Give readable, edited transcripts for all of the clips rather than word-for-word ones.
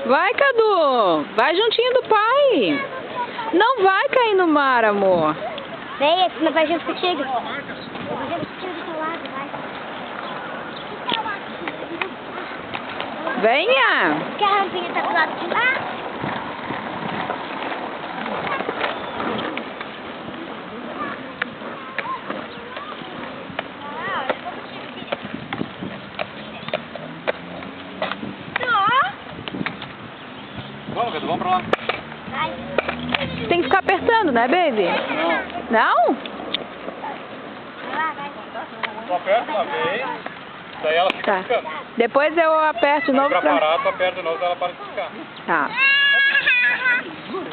Vai, Cadu. Vai juntinho do pai. Não vai cair no mar, amor. Vem, não vai junto contigo. Eu vou junto contigo do teu lado, vai. Venha. Porque a rampinha tá do lado de lá. Vamos, Cadu, vamos pra lá. Vai. Tem que ficar apertando, né, baby? Não? Vai lá, vai. Tu aperta uma vez, daí ela fica Tá. ficando. Depois eu aperto de novo Pra pra... parar, tu aperta de novo, daí ela para de ficar. Tá.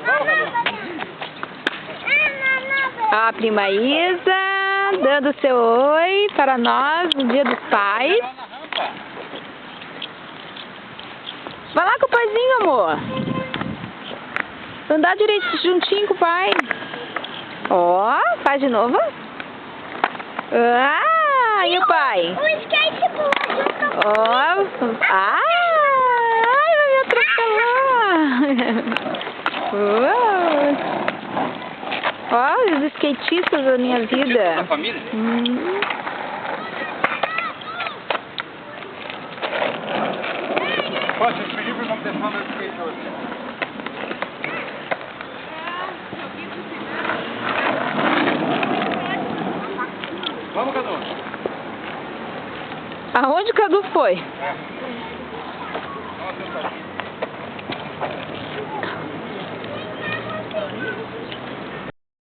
Vamos, Cadu. A prima Isa dando seu oi para nós no Dia dos Pais. Lá na rampa. Vai lá com o paizinho, amor. Andar direito juntinho com o pai. Ó, faz de novo. Ah, e o pai? O skate pulou junto. Ó, ai, vai me atropelar. Ó, os skatistas da minha Da vida. família? Pode, se pedir pra vamos deixar meu skate hoje. Vamos, Cadu. Aonde o Cadu foi? É. Vamos, Cadu.